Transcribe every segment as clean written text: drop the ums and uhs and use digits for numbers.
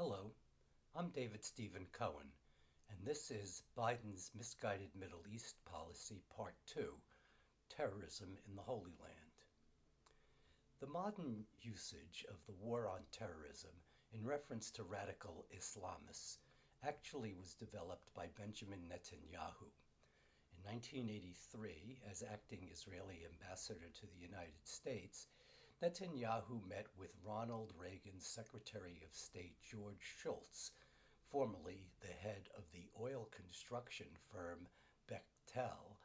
Hello, I'm David Stephen Cohen, and this is Biden's Misguided Middle East Policy Part 2, Terrorism in the Holy Land. The modern usage of the war on terrorism in reference to radical Islamists actually was developed by Benjamin Netanyahu. In 1983, as acting Israeli ambassador to the United States, Netanyahu met with Ronald Reagan's Secretary of State George Shultz, formerly the head of the oil construction firm Bechtel,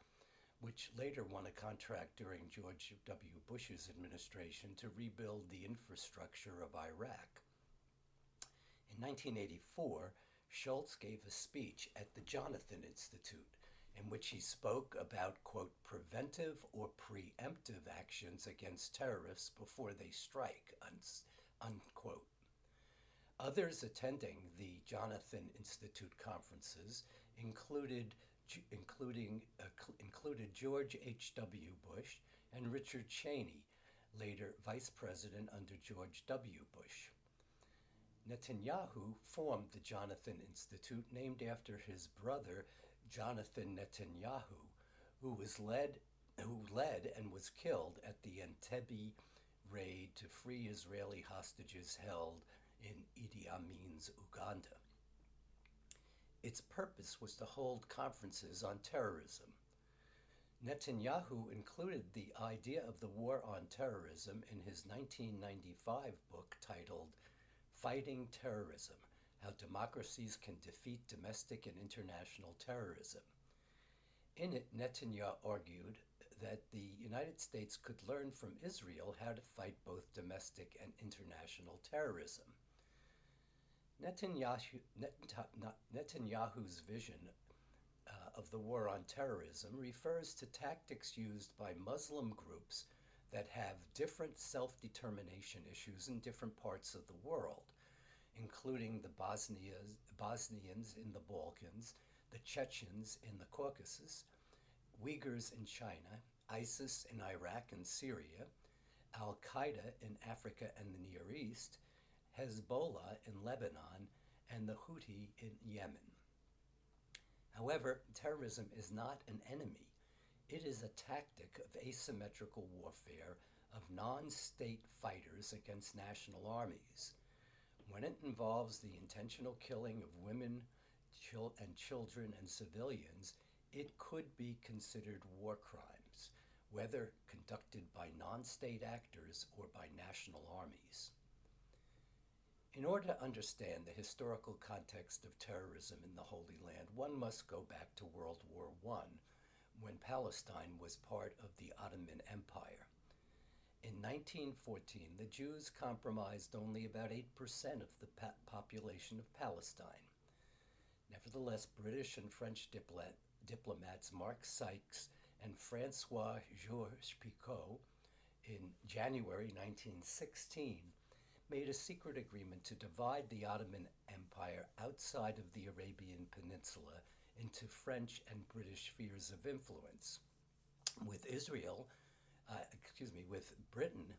which later won a contract during George W. Bush's administration to rebuild the infrastructure of Iraq. In 1984, Shultz gave a speech at the Jonathan Institute in which he spoke about, quote, preventive or preemptive actions against terrorists before they strike, unquote. Others attending the Jonathan Institute conferences included George H.W. Bush and Richard Cheney, later vice president under George W. Bush. Netanyahu formed the Jonathan Institute, named after his brother Jonathan Netanyahu, who led and was killed at the Entebbe raid to free Israeli hostages held in Idi Amin's Uganda. Its purpose was to hold conferences on terrorism. Netanyahu included the idea of the war on terrorism in his 1995 book titled Fighting Terrorism: How Democracies Can Defeat Domestic and International Terrorism. In it, Netanyahu argued that the United States could learn from Israel how to fight both domestic and international terrorism. Netanyahu's vision of the war on terrorism refers to tactics used by Muslim groups that have different self-determination issues in different parts of the world, including the Bosnians in the Balkans, the Chechens in the Caucasus, Uyghurs in China, ISIS in Iraq and Syria, Al-Qaeda in Africa and the Near East, Hezbollah in Lebanon, and the Houthi in Yemen. However, terrorism is not an enemy. It is a tactic of asymmetrical warfare of non-state fighters against national armies. When it involves the intentional killing of women and children and civilians, it could be considered war crimes, whether conducted by non-state actors or by national armies. In order to understand the historical context of terrorism in the Holy Land, one must go back to World War I, when Palestine was part of the Ottoman Empire. In 1914, the Jews comprised only about 8% of the population of Palestine. Nevertheless, British and French diplomats Mark Sykes and François-Georges Picot in January 1916 made a secret agreement to divide the Ottoman Empire outside of the Arabian Peninsula into French and British spheres of influence, with with Britain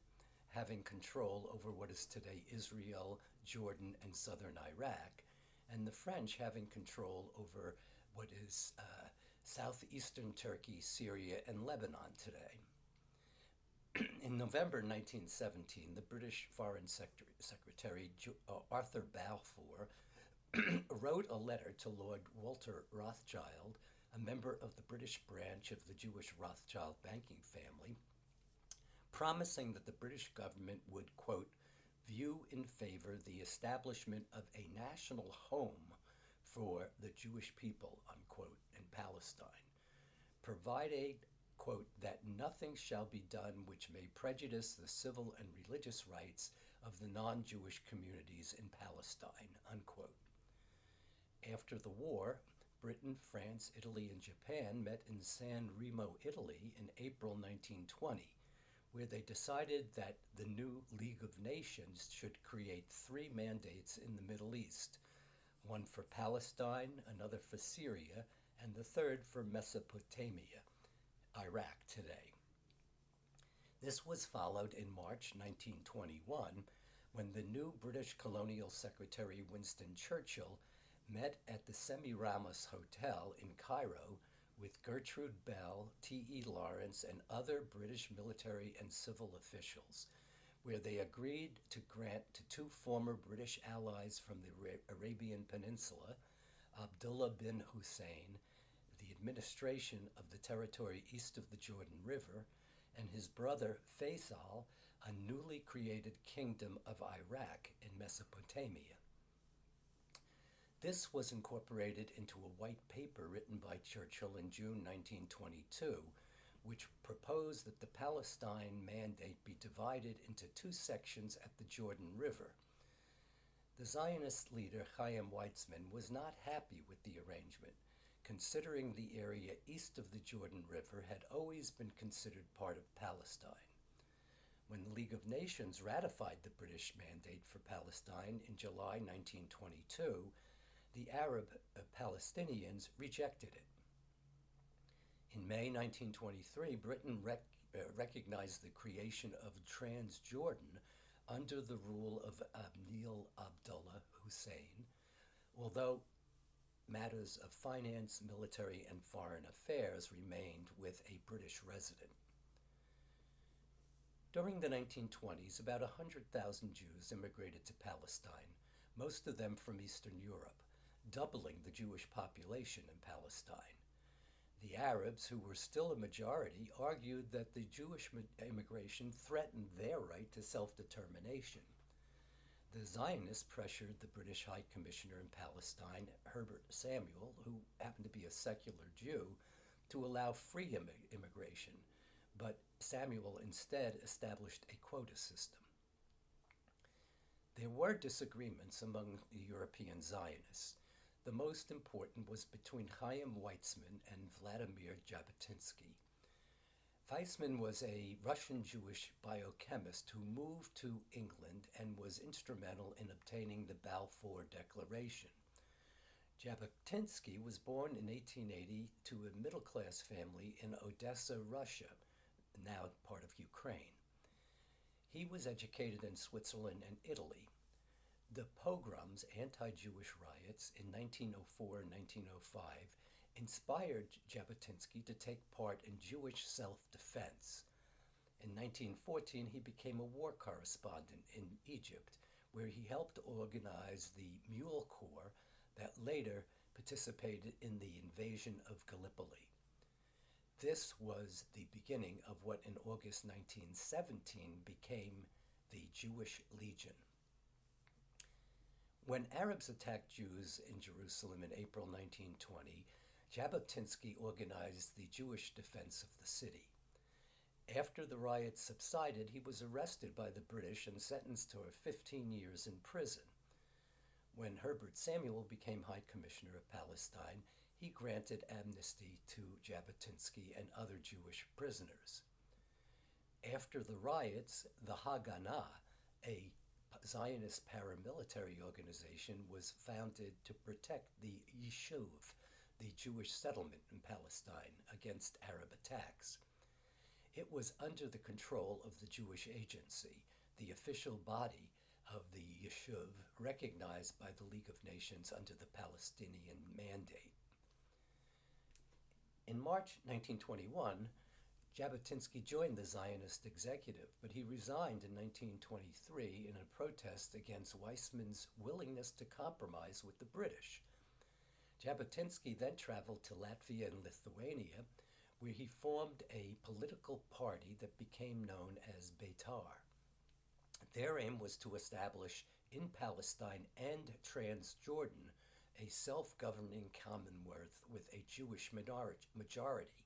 having control over what is today Israel, Jordan, and southern Iraq, and the French having control over what is southeastern Turkey, Syria, and Lebanon today. In November 1917, the British Foreign Secretary Arthur Balfour wrote a letter to Lord Walter Rothschild, a member of the British branch of the Jewish Rothschild banking family, promising that the British government would, quote, view in favor the establishment of a national home for the Jewish people, unquote, in Palestine, provided, quote, that nothing shall be done which may prejudice the civil and religious rights of the non-Jewish communities in Palestine, unquote. After the war, Britain, France, Italy, and Japan met in San Remo, Italy in April 1920, where they decided that the new League of Nations should create 3 mandates in the Middle East, one for Palestine, another for Syria, and the third for Mesopotamia, Iraq today. This was followed in March 1921 when the new British colonial secretary Winston Churchill met at the Semiramis Hotel in Cairo with Gertrude Bell, T.E. Lawrence, and other British military and civil officials, where they agreed to grant to two former British allies from the Arabian Peninsula, Abdullah bin Hussein, the administration of the territory east of the Jordan River, and his brother Faisal, a newly created kingdom of Iraq in Mesopotamia. This was incorporated into a white paper written by Churchill in June 1922, which proposed that the Palestine Mandate be divided into two sections at the Jordan River. The Zionist leader Chaim Weizmann was not happy with the arrangement, considering the area east of the Jordan River had always been considered part of Palestine. When the League of Nations ratified the British Mandate for Palestine in July 1922, the Arab Palestinians rejected it. In May 1923, Britain recognized the creation of Transjordan under the rule of Abdel Abdullah Hussein, although matters of finance, military, and foreign affairs remained with a British resident. During the 1920s, about 100,000 Jews immigrated to Palestine, most of them from Eastern Europe, doubling the Jewish population in Palestine. The Arabs, who were still a majority, argued that the Jewish immigration threatened their right to self-determination. The Zionists pressured the British High Commissioner in Palestine, Herbert Samuel, who happened to be a secular Jew, to allow free immigration, but Samuel instead established a quota system. There were disagreements among the European Zionists. The most important was between Chaim Weizmann and Vladimir Jabotinsky. Weizmann was a Russian-Jewish biochemist who moved to England and was instrumental in obtaining the Balfour Declaration. Jabotinsky was born in 1880 to a middle-class family in Odessa, Russia, now part of Ukraine. He was educated in Switzerland and Italy. The pogroms, anti-Jewish riots, in 1904 and 1905 inspired Jabotinsky to take part in Jewish self-defense. In 1914, he became a war correspondent in Egypt, where he helped organize the Mule Corps that later participated in the invasion of Gallipoli. This was the beginning of what in August 1917 became the Jewish Legion. When Arabs attacked Jews in Jerusalem in April 1920, Jabotinsky organized the Jewish defense of the city. After the riots subsided, he was arrested by the British and sentenced to 15 years in prison. When Herbert Samuel became High Commissioner of Palestine, he granted amnesty to Jabotinsky and other Jewish prisoners. After the riots, the Haganah, a Zionist paramilitary organization, was founded to protect the Yishuv, the Jewish settlement in Palestine, against Arab attacks. It was under the control of the Jewish Agency, the official body of the Yishuv, recognized by the League of Nations under the Palestinian Mandate. In March 1921, Jabotinsky joined the Zionist executive, but he resigned in 1923 in a protest against Weizmann's willingness to compromise with the British. Jabotinsky then traveled to Latvia and Lithuania, where he formed a political party that became known as Beitar. Their aim was to establish in Palestine and Transjordan a self-governing commonwealth with a Jewish majority.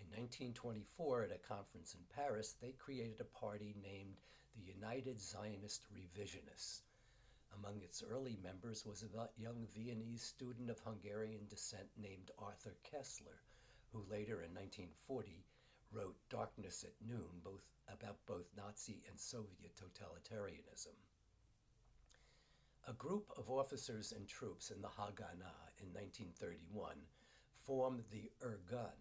In 1924, at a conference in Paris, they created a party named the United Zionist Revisionists. Among its early members was a young Viennese student of Hungarian descent named Arthur Kessler, who later in 1940 wrote Darkness at Noon, about both Nazi and Soviet totalitarianism. A group of officers and troops in the Haganah in 1931 formed the Irgun,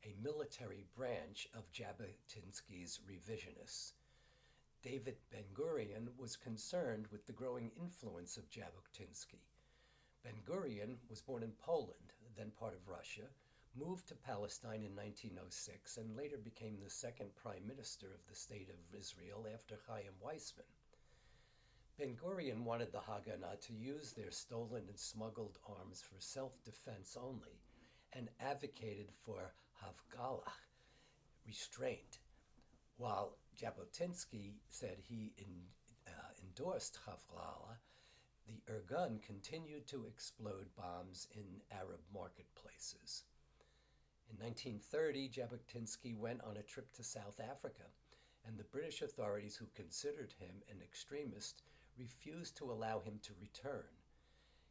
a military branch of Jabotinsky's revisionists. David Ben-Gurion was concerned with the growing influence of Jabotinsky. Ben-Gurion was born in Poland, then part of Russia, moved to Palestine in 1906, and later became the second prime minister of the State of Israel after Chaim Weizmann. Ben-Gurion wanted the Haganah to use their stolen and smuggled arms for self-defense only, and advocated for Havgalah, restraint, while Jabotinsky said he endorsed Havgalah. The Irgun continued to explode bombs in Arab marketplaces. In 1930, Jabotinsky went on a trip to South Africa, and the British authorities, who considered him an extremist, refused to allow him to return.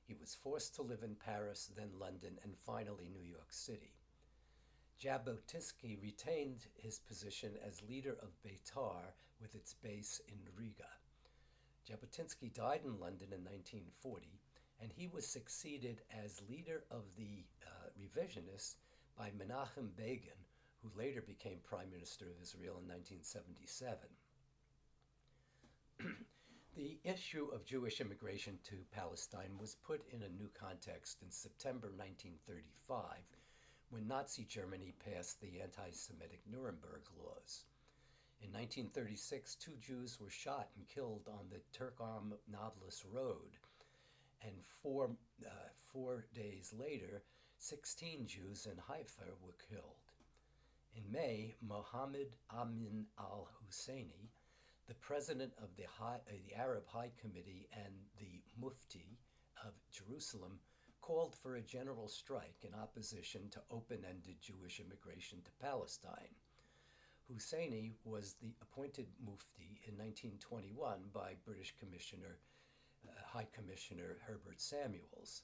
He was forced to live in Paris, then London, and finally New York City. Jabotinsky retained his position as leader of Beitar with its base in Riga. Jabotinsky died in London in 1940, and he was succeeded as leader of the Revisionists by Menachem Begin, who later became Prime Minister of Israel in 1977. The issue of Jewish immigration to Palestine was put in a new context in September 1935, when Nazi Germany passed the anti-Semitic Nuremberg laws. In 1936, 2 Jews were shot and killed on the Turkom-Nablus Road, and four days later, 16 Jews in Haifa were killed. In May, Mohammed Amin al-Husseini, the president of the Arab High Committee and the Mufti of Jerusalem, called for a general strike in opposition to open-ended Jewish immigration to Palestine. Husseini was the appointed Mufti in 1921 by British High Commissioner Herbert Samuels.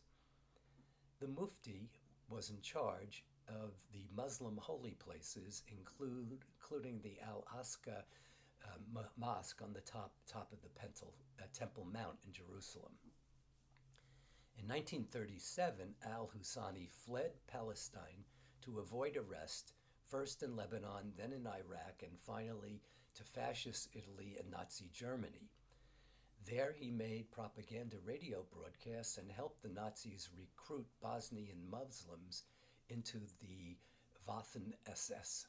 The Mufti was in charge of the Muslim holy places, including the Al-Aqsa Mosque on the top of the Temple Mount in Jerusalem. In 1937, al-Husseini fled Palestine to avoid arrest, first in Lebanon, then in Iraq, and finally to fascist Italy and Nazi Germany. There he made propaganda radio broadcasts and helped the Nazis recruit Bosnian Muslims into the Waffen-SS.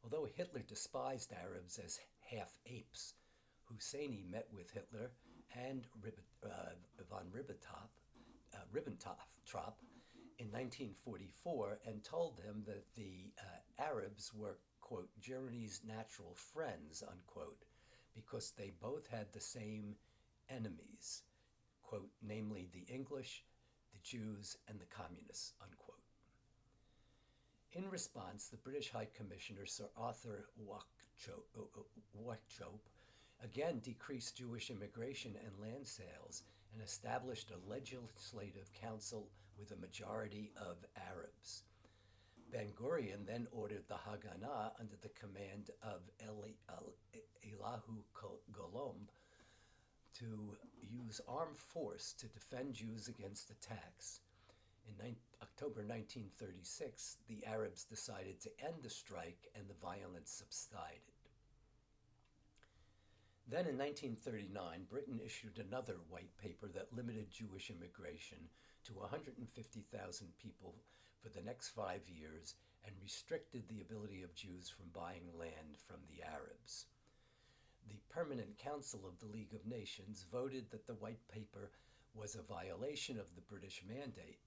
Although Hitler despised Arabs as half-apes, Husseini met with Hitler and von Ribbentrop in 1944 and told them that the Arabs were, quote, Germany's natural friends, unquote, because they both had the same enemies, quote, namely the English, the Jews, and the communists, unquote. In response, the British High Commissioner, Sir Arthur Wauchope, again decreased Jewish immigration and land sales and established a legislative council with a majority of Arabs. Ben-Gurion then ordered the Haganah under the command of Elahu Golomb to use armed force to defend Jews against attacks. In October 1936, the Arabs decided to end the strike and the violence subsided. Then in 1939, Britain issued another white paper that limited Jewish immigration to 150,000 people for the next 5 years and restricted the ability of Jews from buying land from the Arabs. The Permanent Council of the League of Nations voted that the white paper was a violation of the British Mandate,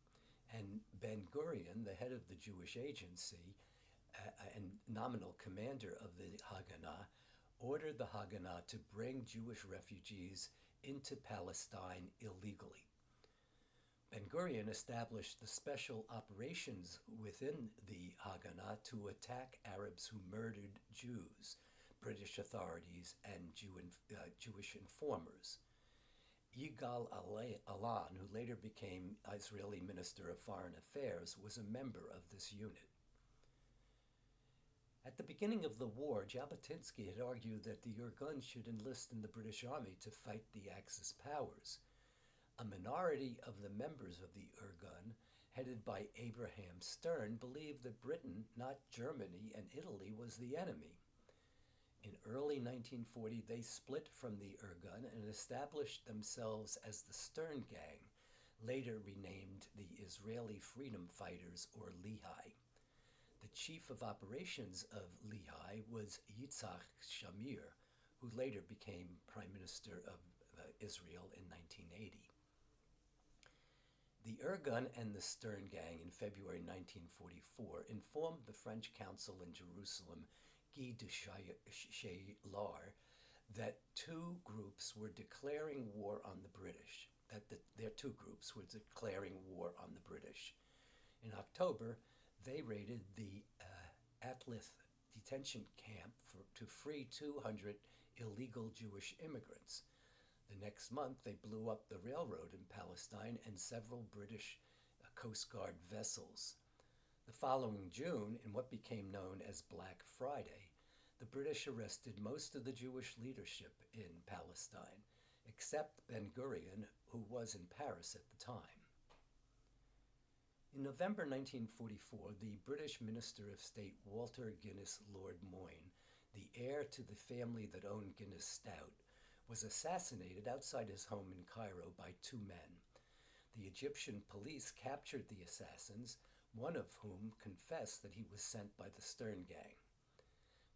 and Ben-Gurion, the head of the Jewish Agency and nominal commander of the Haganah, ordered the Haganah to bring Jewish refugees into Palestine illegally. Ben-Gurion established the special operations within the Haganah to attack Arabs who murdered Jews, British authorities, and Jewish informers. Yigal Alan, who later became Israeli Minister of Foreign Affairs, was a member of this unit. At the beginning of the war, Jabotinsky had argued that the Irgun should enlist in the British Army to fight the Axis powers. A minority of the members of the Irgun, headed by Abraham Stern, believed that Britain, not Germany and Italy, was the enemy. In early 1940, they split from the Irgun and established themselves as the Stern Gang, later renamed the Israeli Freedom Fighters, or Lehi. The chief of operations of Lehi was Yitzhak Shamir, who later became Prime Minister of Israel in 1980. The Irgun and the Stern Gang in February 1944 informed the French consul in Jerusalem, Guy de Chaylar, that two groups were declaring war on the British, their two groups were declaring war on the British. In October, they raided the Atlith detention camp to free 200 illegal Jewish immigrants. The next month, they blew up the railroad in Palestine and several British Coast Guard vessels. The following June, in what became known as Black Friday, the British arrested most of the Jewish leadership in Palestine, except Ben-Gurion, who was in Paris at the time. In November 1944, the British Minister of State Walter Guinness Lord Moyne, the heir to the family that owned Guinness Stout, was assassinated outside his home in Cairo by two men. The Egyptian police captured the assassins, one of whom confessed that he was sent by the Stern Gang.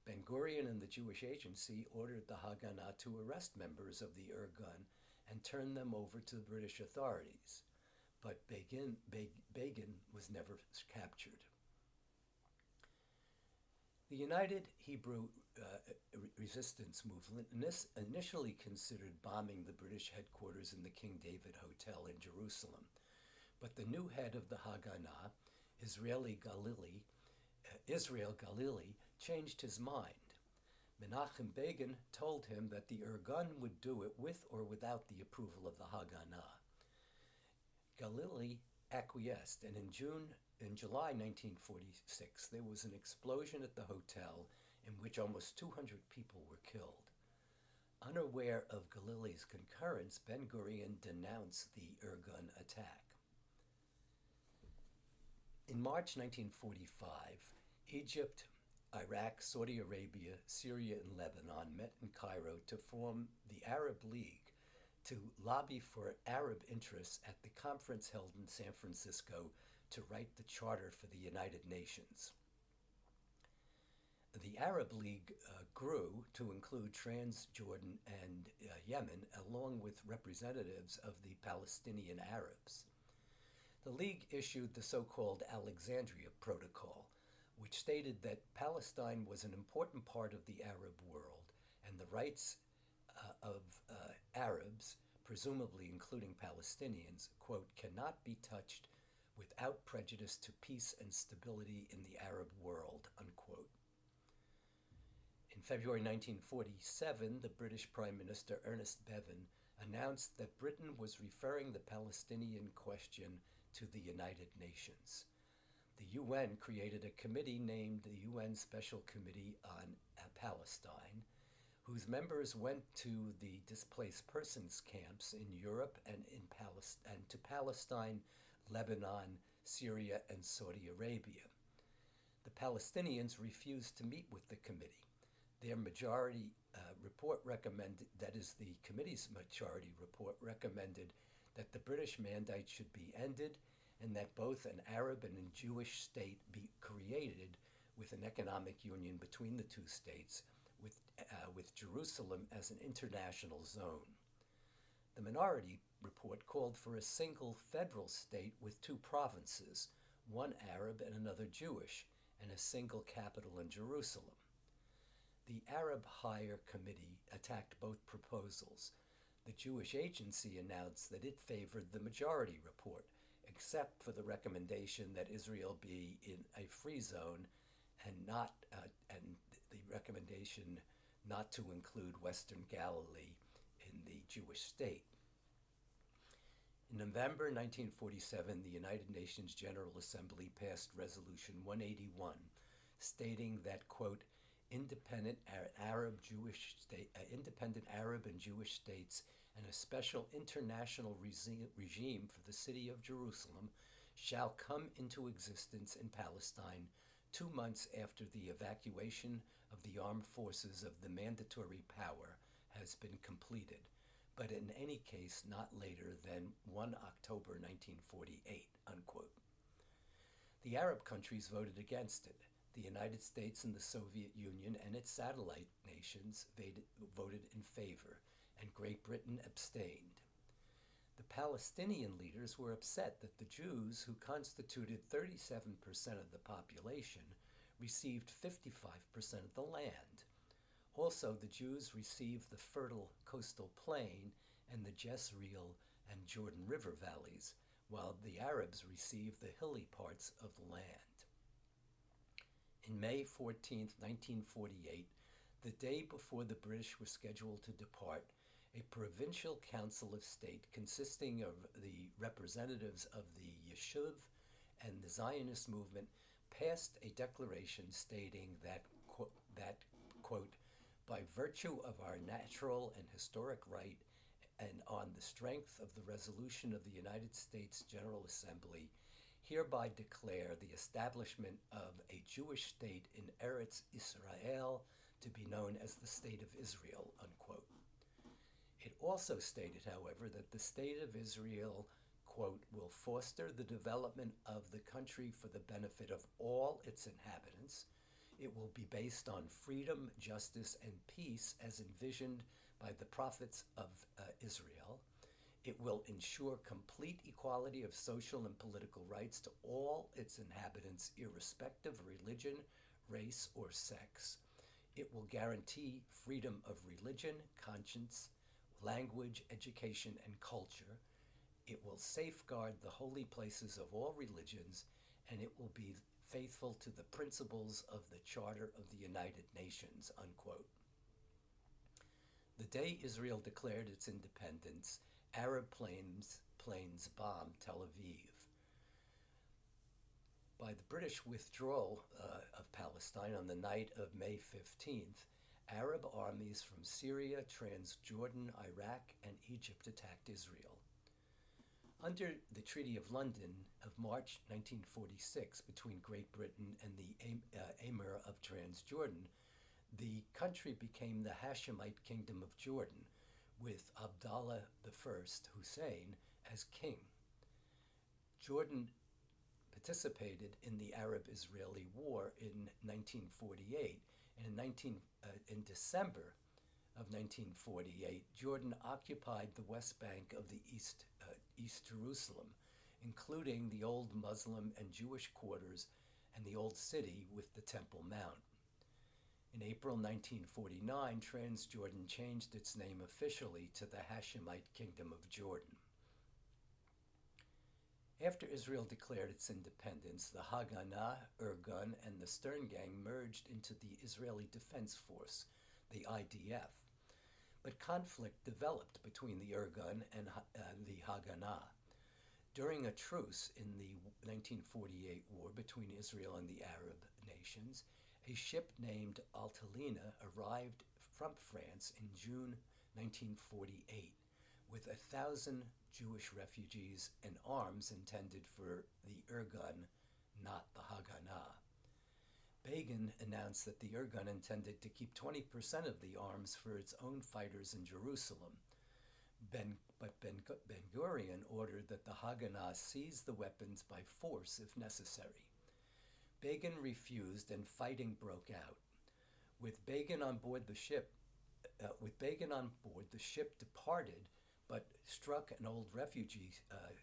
Ben-Gurion and the Jewish Agency ordered the Haganah to arrest members of the Irgun and turn them over to the British authorities, but Begin was never captured. The United Hebrew Resistance Movement initially considered bombing the British headquarters in the King David Hotel in Jerusalem, but the new head of the Haganah, Israel Galili, changed his mind. Menachem Begin told him that the Irgun would do it with or without the approval of the Haganah. Galili acquiesced, and in July 1946, there was an explosion at the hotel in which almost 200 people were killed. Unaware of Galili's concurrence, Ben-Gurion denounced the Irgun attack. In March 1945, Egypt, Iraq, Saudi Arabia, Syria, and Lebanon met in Cairo to form the Arab League to lobby for Arab interests at the conference held in San Francisco to write the charter for the United Nations. The Arab League grew to include Transjordan and Yemen, along with representatives of the Palestinian Arabs. The League issued the so-called Alexandria Protocol, which stated that Palestine was an important part of the Arab world, and the rights of Arabs, presumably including Palestinians, quote, cannot be touched without prejudice to peace and stability in the Arab world, unquote. In February 1947, the British Prime Minister Ernest Bevin announced that Britain was referring the Palestinian question to the United Nations. The UN created a committee named the UN Special Committee on Palestine, whose members went to the displaced persons camps in Europe and to Palestine, Lebanon, Syria, and Saudi Arabia. The Palestinians refused to meet with the committee. Their majority report recommended, that is, the committee's majority report recommended that the British Mandate should be ended and that both an Arab and a Jewish state be created with an economic union between the two states, with Jerusalem as an international zone. The minority report called for a single federal state with two provinces, one Arab and another Jewish, and a single capital in Jerusalem. The Arab Higher Committee attacked both proposals. The Jewish Agency announced that it favored the majority report, except for the recommendation that Israel be in a free zone and the recommendation not to include Western Galilee in the Jewish state. In November 1947, the United Nations General Assembly passed Resolution 181, stating that, quote, independent Arab and Jewish states and a special international regime for the city of Jerusalem shall come into existence in Palestine 2 months after the evacuation of the armed forces of the mandatory power has been completed, but in any case not later than 1 October 1948, unquote. The Arab countries voted against it. The United States and the Soviet Union and its satellite nations voted in favor, and Great Britain abstained. The Palestinian leaders were upset that the Jews, who constituted 37% of the population, received 55% of the land. Also, the Jews received the fertile coastal plain and the Jezreel and Jordan River valleys, while the Arabs received the hilly parts of the land. In May 14, 1948, the day before the British were scheduled to depart, a provincial council of state consisting of the representatives of the Yishuv and the Zionist movement passed a declaration stating that, quote, by virtue of our natural and historic right and on the strength of the resolution of the United States General Assembly, hereby declare the establishment of a Jewish state in Eretz Israel to be known as the State of Israel, unquote. It also stated, however, that the State of Israel, quote, will foster the development of the country for the benefit of all its inhabitants. It will be based on freedom, justice, and peace as envisioned by the prophets of Israel. It will ensure complete equality of social and political rights to all its inhabitants, irrespective of religion, race, or sex. It will guarantee freedom of religion, conscience, language, education, and culture. It will safeguard the holy places of all religions, and it will be faithful to the principles of the Charter of the United Nations, unquote. The day Israel declared its independence, Arab planes bombed Tel Aviv. By the British withdrawal of Palestine on the night of May 15th, Arab armies from Syria, Transjordan, Iraq, and Egypt attacked Israel. Under the Treaty of London of March 1946 between Great Britain and the Emir of Transjordan, the country became the Hashemite Kingdom of Jordan, with Abdallah I Hussein as king. Jordan participated in the Arab-Israeli War in 1948, and in December of 1948, Jordan occupied the West Bank of the East Jerusalem, including the old Muslim and Jewish quarters and the old city with the Temple Mount. In April 1949, Transjordan changed its name officially to the Hashemite Kingdom of Jordan. After Israel declared its independence, the Haganah, Irgun, and the Stern Gang merged into the Israeli Defense Force, the IDF. But conflict developed between the Irgun and the Haganah. During a truce in the 1948 war between Israel and the Arab nations, a ship named Altalena arrived from France in June 1948 with 1,000 Jewish refugees and arms intended for the Irgun, not the Haganah. Begin announced that the Irgun intended to keep 20% of the arms for its own fighters in Jerusalem. But Ben-Gurion ordered that the Haganah seize the weapons by force if necessary. Begin refused and fighting broke out. With Begin on board, the ship departed, but struck an old refugee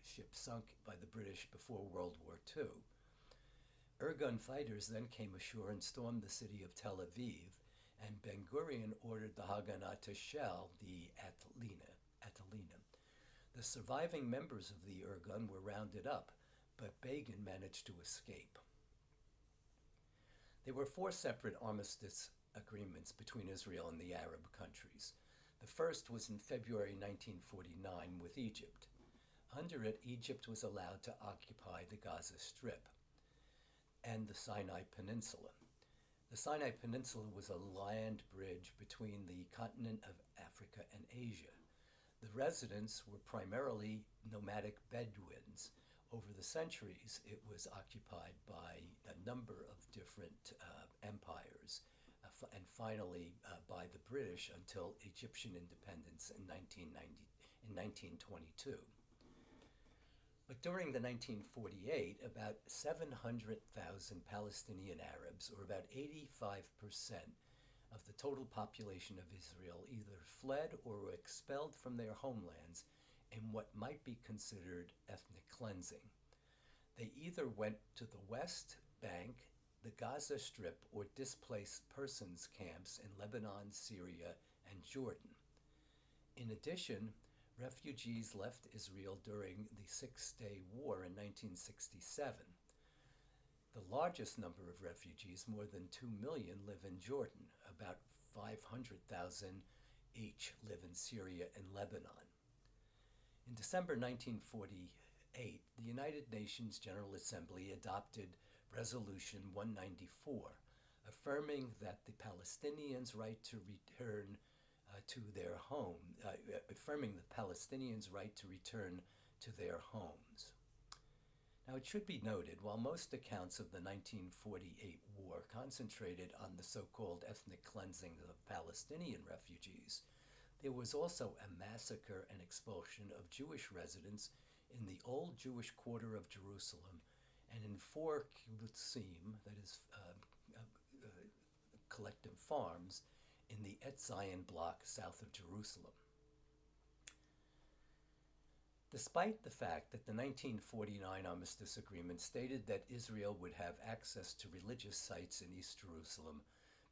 ship sunk by the British before World War II. Irgun fighters then came ashore and stormed the city of Tel Aviv, and Ben-Gurion ordered the Haganah to shell the Altalena. The surviving members of the Irgun were rounded up, but Begin managed to escape. There were 4 separate armistice agreements between Israel and the Arab countries. The first was in February 1949 with Egypt. Under it, Egypt was allowed to occupy the Gaza Strip and the Sinai Peninsula. The Sinai Peninsula was a land bridge between the continent of Africa and Asia. The residents were primarily nomadic Bedouins. Over the centuries, it was occupied by a number of different empires, and finally by the British until Egyptian independence in 1922. But during the 1948, about 700,000 Palestinian Arabs, or about 85% of the total population of Israel, either fled or were expelled from their homelands in what might be considered ethnic cleansing. They either went to the West Bank, the Gaza Strip, or displaced persons camps in Lebanon, Syria, and Jordan. In addition, refugees left Israel during the Six-Day War in 1967. The largest number of refugees, more than 2 million, live in Jordan. About 500,000 each live in Syria and Lebanon. In December 1948, the United Nations General Assembly adopted Resolution 194, affirming that the Palestinians' right to return to their home, affirming the Palestinians' right to return to their homes. Now, it should be noted, while most accounts of the 1948 war concentrated on the so-called ethnic cleansing of Palestinian refugees, there was also a massacre and expulsion of Jewish residents in the old Jewish quarter of Jerusalem and in 4 kibbutzim, that is, collective farms, in the Et Zion block south of Jerusalem. Despite the fact that the 1949 Armistice Agreement stated that Israel would have access to religious sites in East Jerusalem,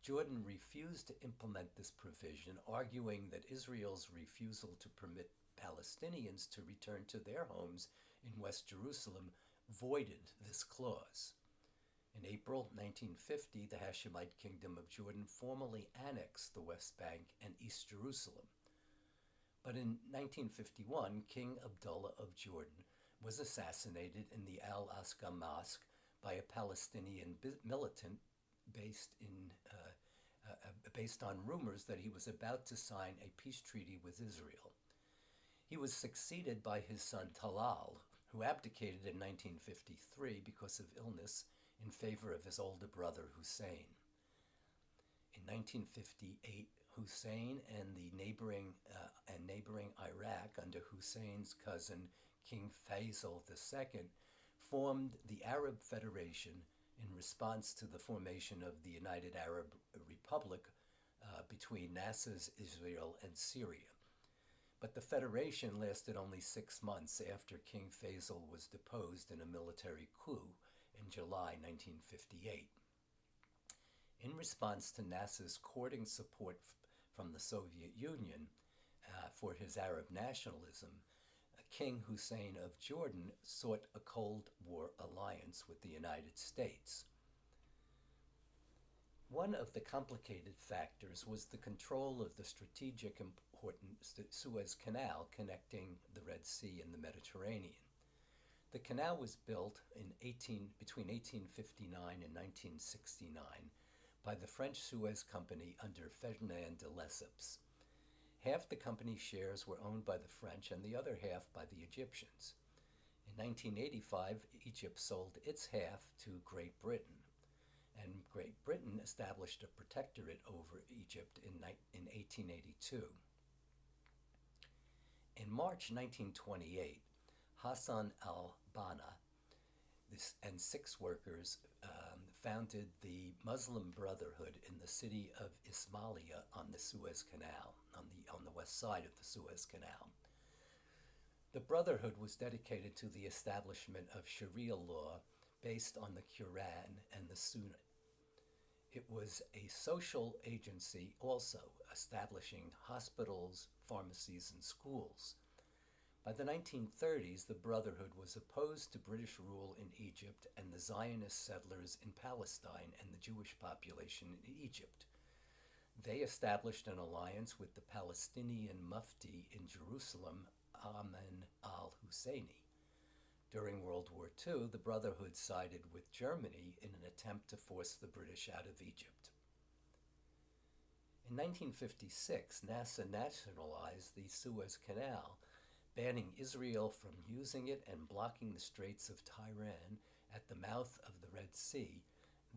Jordan refused to implement this provision, arguing that Israel's refusal to permit Palestinians to return to their homes in West Jerusalem voided this clause. In April 1950, the Hashemite Kingdom of Jordan formally annexed the West Bank and East Jerusalem. But in 1951, King Abdullah of Jordan was assassinated in the Al-Aqsa Mosque by a Palestinian militant based on rumors that he was about to sign a peace treaty with Israel. He was succeeded by his son Talal, who abdicated in 1953 because of illness in favor of his older brother Hussein. In 1958, Hussein and the neighboring Iraq under Hussein's cousin King Faisal II formed the Arab Federation in response to the formation of the United Arab Republic between Nasser's Israel and Syria. But the federation lasted only 6 months after King Faisal was deposed in a military coup in July 1958. In response to Nasser's courting support from the Soviet Union for his Arab nationalism, King Hussein of Jordan sought a Cold War alliance with the United States. One of the complicated factors was the control of the strategic important Suez Canal connecting the Red Sea and the Mediterranean. The canal was built between 1859 and 1969 by the French Suez Company under Ferdinand de Lesseps. Half the company's shares were owned by the French and the other half by the Egyptians. In 1985, Egypt sold its half to Great Britain, and Great Britain established a protectorate over Egypt in 1882. In March 1928, Hassan al-Banna and 6 workers founded the Muslim Brotherhood in the city of Ismailia on the Suez Canal, on the west side of the Suez Canal. The Brotherhood was dedicated to the establishment of Sharia law based on the Quran and the Sunnah. It was a social agency also, establishing hospitals, pharmacies, and schools. By the 1930s, the Brotherhood was opposed to British rule in Egypt and the Zionist settlers in Palestine and the Jewish population in Egypt. They established an alliance with the Palestinian Mufti in Jerusalem, Ayman al-Husseini. During World War II, the Brotherhood sided with Germany in an attempt to force the British out of Egypt. In 1956, Nasser nationalized the Suez Canal, banning Israel from using it and blocking the Straits of Tiran at the mouth of the Red Sea,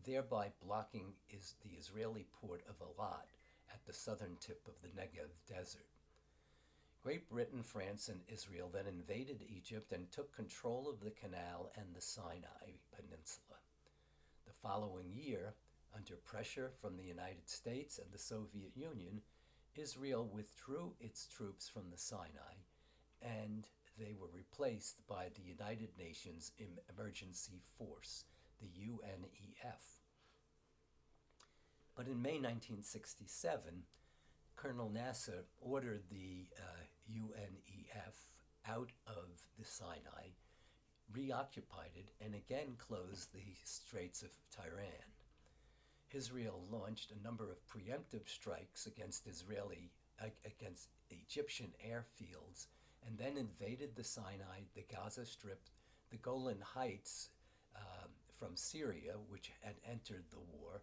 thereby blocking the Israeli port of Eilat at the southern tip of the Negev desert. Great Britain, France, and Israel then invaded Egypt and took control of the canal and the Sinai Peninsula. The following year, under pressure from the United States and the Soviet Union, Israel withdrew its troops from the Sinai, and they were replaced by the United Nations Emergency Force, the UNEF. But in May 1967, Colonel Nasser ordered the UNEF out of the Sinai, reoccupied it, and again closed the Straits of Tiran. Israel launched a number of preemptive strikes against Egyptian airfields, and then invaded the Sinai, the Gaza Strip, the Golan Heights from Syria, which had entered the war,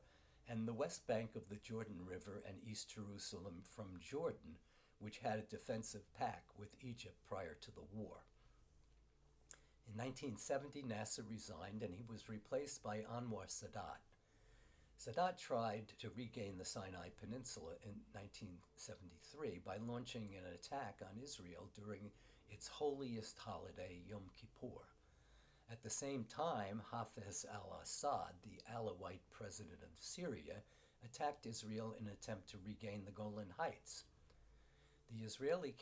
and the West Bank of the Jordan River and East Jerusalem from Jordan, which had a defensive pact with Egypt prior to the war. In 1970, Nasser resigned and he was replaced by Anwar Sadat. Sadat tried to regain the Sinai Peninsula in 1973 by launching an attack on Israel during its holiest holiday, Yom Kippur. At the same time, Hafez al-Assad, the Alawite president of Syria, attacked Israel in an attempt to regain the Golan Heights. The Israeli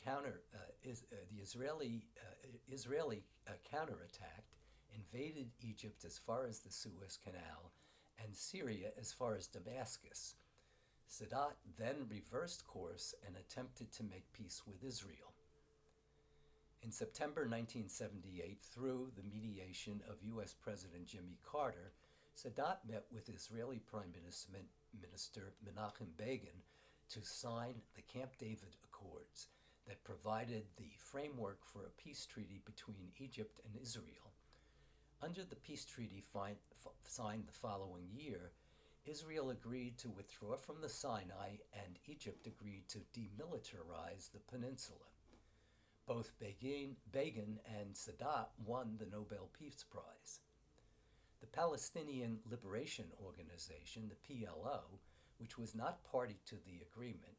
counterattack invaded Egypt as far as the Suez Canal and Syria as far as Damascus. Sadat then reversed course and attempted to make peace with Israel. In September 1978, through the mediation of U.S. President Jimmy Carter, Sadat met with Israeli Prime Minister Menachem Begin to sign the Camp David Accords that provided the framework for a peace treaty between Egypt and Israel. Under the peace treaty signed the following year, Israel agreed to withdraw from the Sinai and Egypt agreed to demilitarize the peninsula. Both Begin and Sadat won the Nobel Peace Prize. The Palestinian Liberation Organization, the PLO, which was not party to the agreement,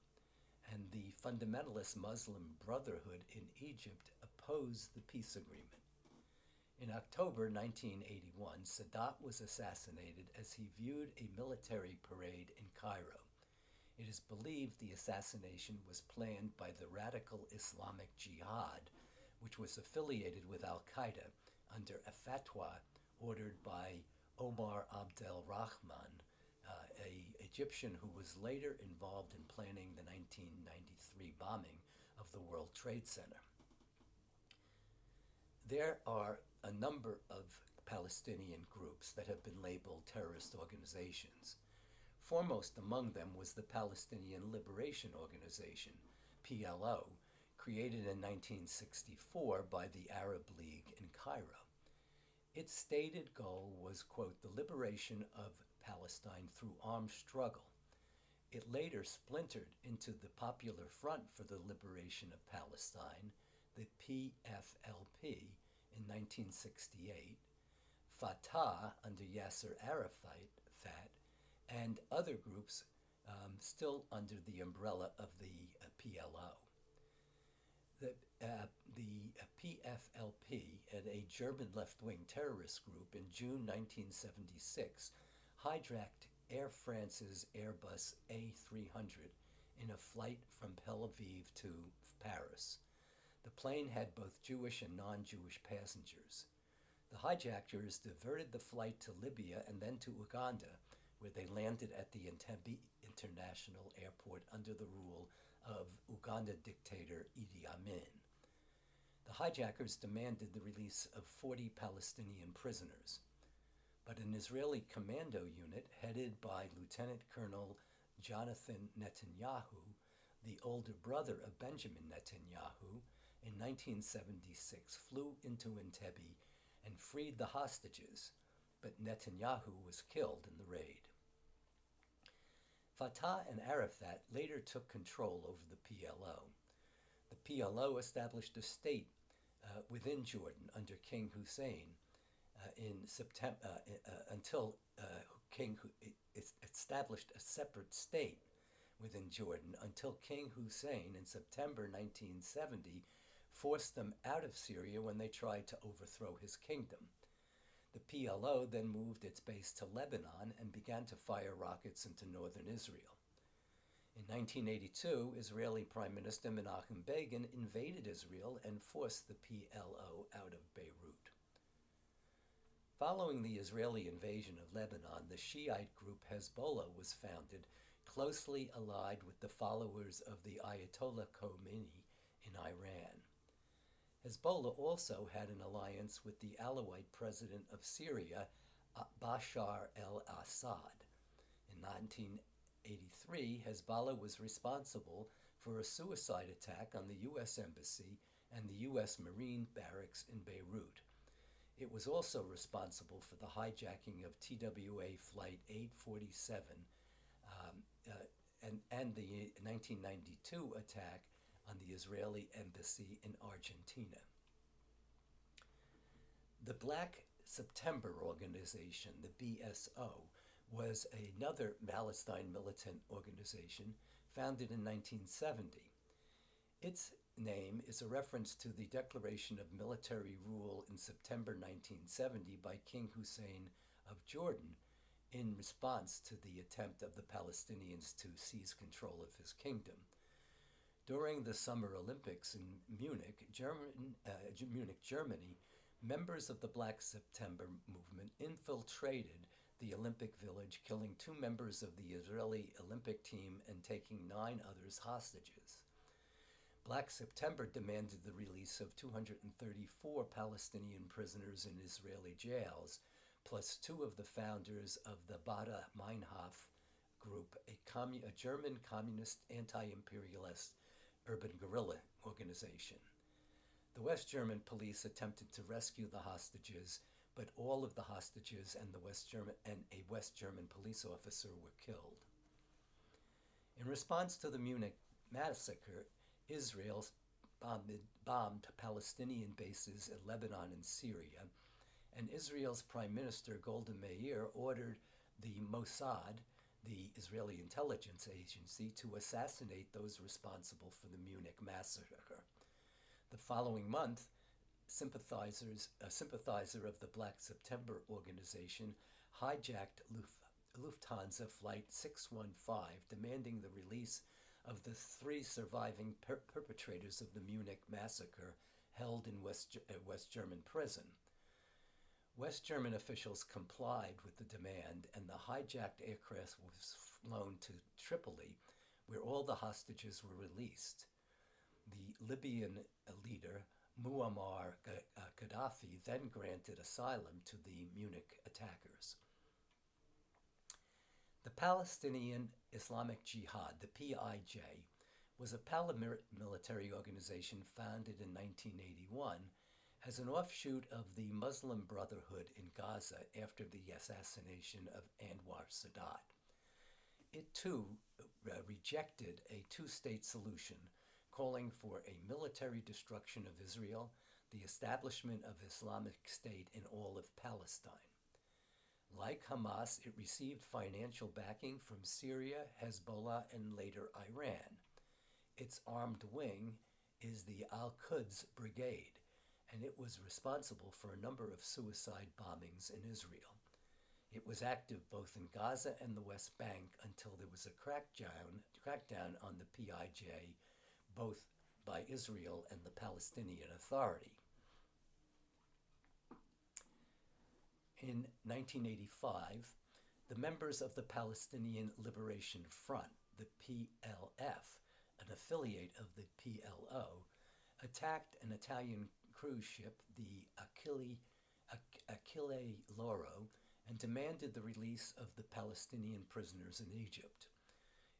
and the fundamentalist Muslim Brotherhood in Egypt opposed the peace agreement. In October 1981, Sadat was assassinated as he viewed a military parade in Cairo. It is believed the assassination was planned by the radical Islamic Jihad, which was affiliated with al-Qaeda under a fatwa ordered by Omar Abdel Rahman, an Egyptian who was later involved in planning the 1993 bombing of the World Trade Center. There are a number of Palestinian groups that have been labeled terrorist organizations. Foremost among them was the Palestinian Liberation Organization, PLO, created in 1964 by the Arab League in Cairo. Its stated goal was, quote, the liberation of Palestine through armed struggle. It later splintered into the Popular Front for the Liberation of Palestine, the PFLP, in 1968, Fatah under Yasser Arafat, and other groups still under the umbrella of the PLO. The PFLP, a German left-wing terrorist group, in June 1976 hijacked Air France's Airbus A300 in a flight from Tel Aviv to Paris. The plane had both Jewish and non-Jewish passengers. The hijackers diverted the flight to Libya and then to Uganda, where they landed at the Entebbe International Airport under the rule of Uganda dictator Idi Amin. The hijackers demanded the release of 40 Palestinian prisoners, but an Israeli commando unit headed by Lieutenant Colonel Jonathan Netanyahu, the older brother of Benjamin Netanyahu, in 1976 flew into Entebbe and freed the hostages, but Netanyahu was killed in the raid. Fatah and Arafat later took control over the PLO. The PLO established a state within Jordan under King Hussein until King established a separate state within Jordan until King Hussein in September 1970 forced them out of Syria when they tried to overthrow his kingdom. The PLO then moved its base to Lebanon and began to fire rockets into northern Israel. In 1982, Israeli Prime Minister Menachem Begin invaded Israel and forced the PLO out of Beirut. Following the Israeli invasion of Lebanon, the Shiite group Hezbollah was founded, closely allied with the followers of the Ayatollah Khomeini in Iran. Hezbollah also had an alliance with the Alawite president of Syria, Bashar al-Assad. In 1983, Hezbollah was responsible for a suicide attack on the U.S. Embassy and the U.S. Marine barracks in Beirut. It was also responsible for the hijacking of TWA Flight 847 and the 1992 attack on the Israeli Embassy in Argentina. The Black September Organization, the BSO, was another Palestine militant organization founded in 1970. Its name is a reference to the declaration of military rule in September 1970 by King Hussein of Jordan in response to the attempt of the Palestinians to seize control of his kingdom. During the Summer Olympics in Munich, Germany, members of the Black September movement infiltrated the Olympic Village, killing 2 members of the Israeli Olympic team and taking 9 others hostages. Black September demanded the release of 234 Palestinian prisoners in Israeli jails, plus 2 of the founders of the Baader Meinhof group, a German communist anti-imperialist urban guerrilla organization. The West German police attempted to rescue the hostages, but all of the hostages and a West German police officer were killed. In response to the Munich massacre, Israel bombed Palestinian bases in Lebanon and Syria, and Israel's Prime Minister Golda Meir ordered the Mossad, the Israeli intelligence agency, to assassinate those responsible for the Munich massacre. The following month, a sympathizer of the Black September organization hijacked Lufthansa Flight 615, demanding the release of the 3 surviving perpetrators of the Munich massacre held in West German prison. West German officials complied with the demand, and the hijacked aircraft was flown to Tripoli, where all the hostages were released. The Libyan leader, Muammar Gaddafi, then granted asylum to the Munich attackers. The Palestinian Islamic Jihad, the PIJ, was a paramilitary organization founded in 1981 as an offshoot of the Muslim Brotherhood in Gaza after the assassination of Anwar Sadat. It too rejected a 2-state solution, calling for a military destruction of Israel, the establishment of Islamic State in all of Palestine. Like Hamas, it received financial backing from Syria, Hezbollah, and later Iran. Its armed wing is the Al-Quds Brigade, and it was responsible for a number of suicide bombings in Israel. It was active both in Gaza and the West Bank until there was a crackdown on the PIJ, both by Israel and the Palestinian Authority. In 1985, the members of the Palestinian Liberation Front, the PLF, an affiliate of the PLO, attacked an Italian cruise ship, the Achille Lauro, and demanded the release of the Palestinian prisoners in Egypt.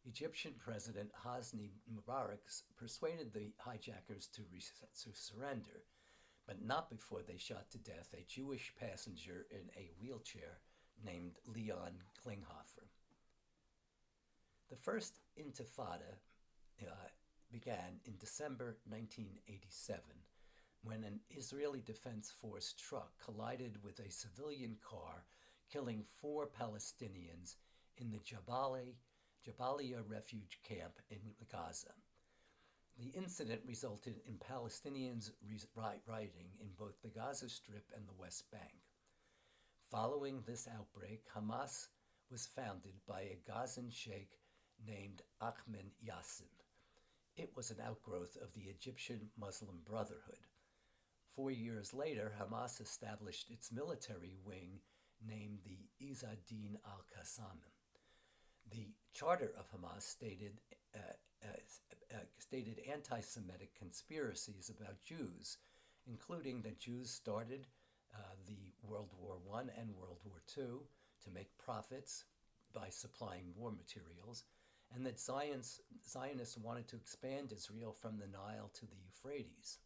Egyptian President Hosni Mubarak persuaded the hijackers to surrender, but not before they shot to death a Jewish passenger in a wheelchair named Leon Klinghoffer. The first Intifada began in December 1987 when an Israeli Defense Force truck collided with a civilian car killing 4 Palestinians in the Jabalia refuge camp in Gaza. The incident resulted in Palestinians rioting in both the Gaza Strip and the West Bank. Following this outbreak, Hamas was founded by a Gazan sheikh named Ahmed Yassin. It was an outgrowth of the Egyptian Muslim Brotherhood. 4 years later, Hamas established its military wing named the Izzad-Din al-Qassam. The charter of Hamas stated anti-Semitic conspiracies about Jews, including that Jews started the World War I and World War II to make profits by supplying war materials, and that Zionists wanted to expand Israel from the Nile to the Euphrates.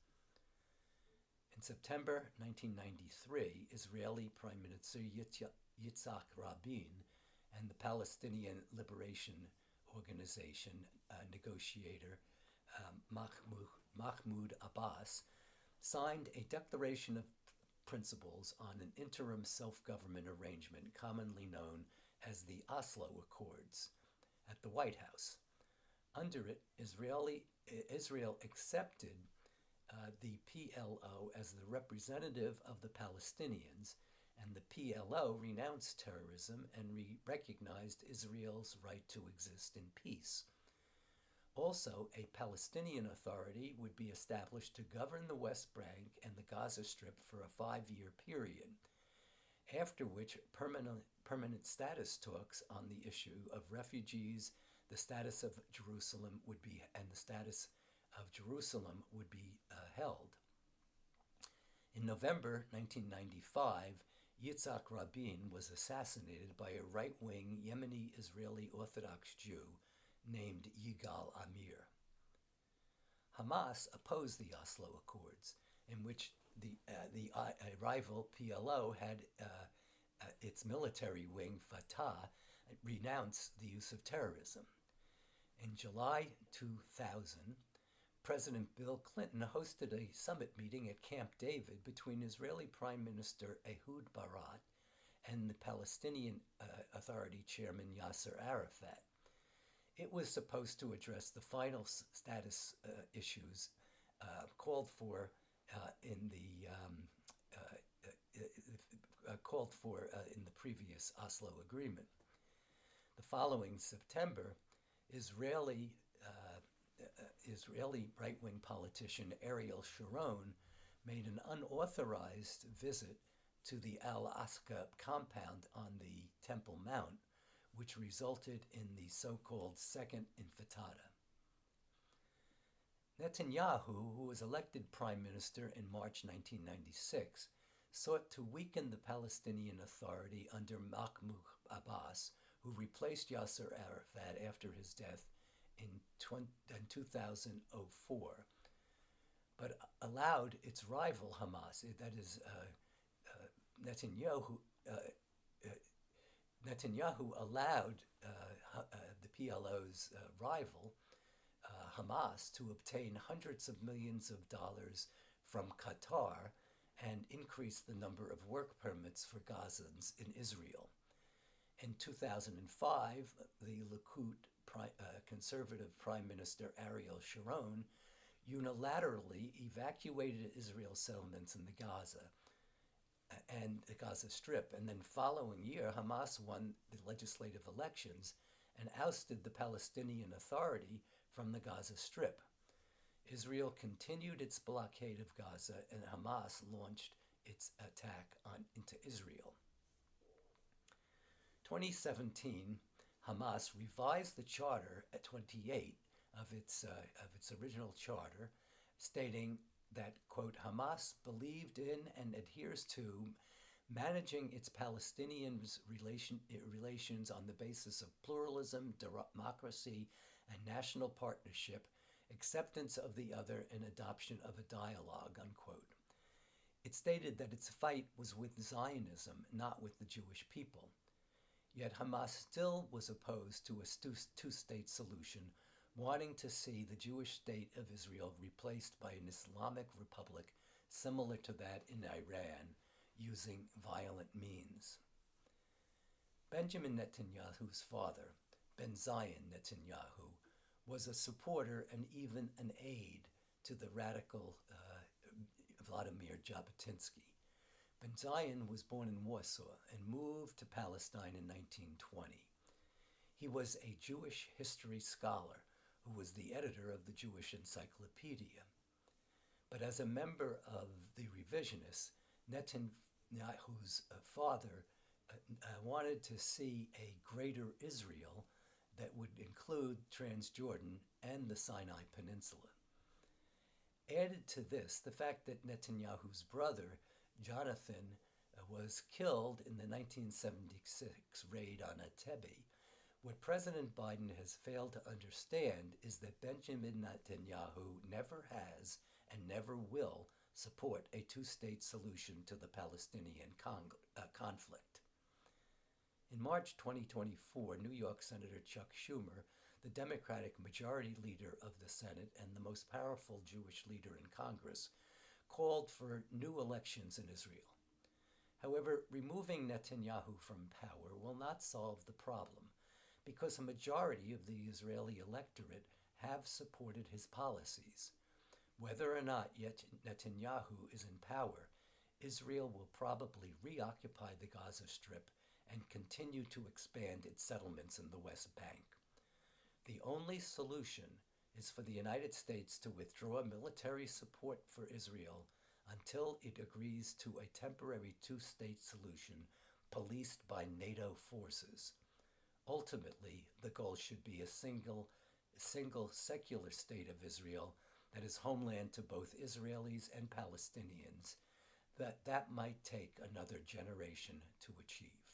In September 1993, Israeli Prime Minister Yitzhak Rabin and the Palestinian Liberation Organization negotiator Mahmoud Abbas signed a Declaration of Principles on an interim self-government arrangement commonly known as the Oslo Accords at the White House. Under it, Israel accepted the PLO as the representative of the Palestinians, and the PLO renounced terrorism and recognized Israel's right to exist in peace. Also, a Palestinian Authority would be established to govern the West Bank and the Gaza Strip for a 5-year period, after which permanent status talks on the issue of refugees, the status of Jerusalem would be held. In November 1995, Yitzhak Rabin was assassinated by a right-wing Yemeni Israeli Orthodox Jew named Yigal Amir. Hamas opposed the Oslo Accords, in which the rival PLO had its military wing, Fatah, renounce the use of terrorism. In July 2000, President Bill Clinton hosted a summit meeting at Camp David between Israeli Prime Minister Ehud Barak and the Palestinian Authority Chairman Yasser Arafat. It was supposed to address the final status issues called for in the previous Oslo agreement. The following September, Israeli right-wing politician Ariel Sharon made an unauthorized visit to the Al-Aqsa compound on the Temple Mount, which resulted in the so-called Second Intifada. Netanyahu, who was elected prime minister in March 1996, sought to weaken the Palestinian Authority under Mahmoud Abbas, who replaced Yasser Arafat after his death in 2004, but allowed its rival Hamas, that is Netanyahu allowed the PLO's rival, Hamas, to obtain hundreds of millions of dollars from Qatar and increase the number of work permits for Gazans in Israel. In 2005, the Likud conservative Prime Minister Ariel Sharon unilaterally evacuated Israel's settlements in the Gaza and the Gaza Strip, and then following year, Hamas won the legislative elections and ousted the Palestinian Authority from the Gaza Strip. Israel continued its blockade of Gaza, and Hamas launched its attack into Israel. 2017, Hamas revised the charter at 28 of its original charter, stating that, quote, Hamas believed in and adheres to managing its Palestinian relations on the basis of pluralism, democracy, and national partnership, acceptance of the other, and adoption of a dialogue, unquote. It stated that its fight was with Zionism, not with the Jewish people. Yet Hamas still was opposed to a two-state solution, wanting to see the Jewish state of Israel replaced by an Islamic republic similar to that in Iran, using violent means. Benjamin Netanyahu's father, Benzion Netanyahu, was a supporter and even an aide to the radical Vladimir Jabotinsky. Benzion was born in Warsaw and moved to Palestine in 1920. He was a Jewish history scholar who was the editor of the Jewish Encyclopedia. But as a member of the Revisionists, Netanyahu's father wanted to see a greater Israel that would include Transjordan and the Sinai Peninsula. Added to this, the fact that Netanyahu's brother, Jonathan, was killed in the 1976 raid on Entebbe. What President Biden has failed to understand is that Benjamin Netanyahu never has and never will support a two-state solution to the Palestinian conflict. In March 2024, New York Senator Chuck Schumer, the Democratic majority leader of the Senate and the most powerful Jewish leader in Congress, called for new elections in Israel. However, removing Netanyahu from power will not solve the problem, because a majority of the Israeli electorate have supported his policies. Whether or not yet Netanyahu is in power, Israel will probably reoccupy the Gaza Strip and continue to expand its settlements in the West Bank. The only solution is for the United States to withdraw military support for Israel until it agrees to a temporary two-state solution policed by NATO forces. Ultimately, the goal should be a single secular state of Israel that is homeland to both Israelis and Palestinians. That might take another generation to achieve.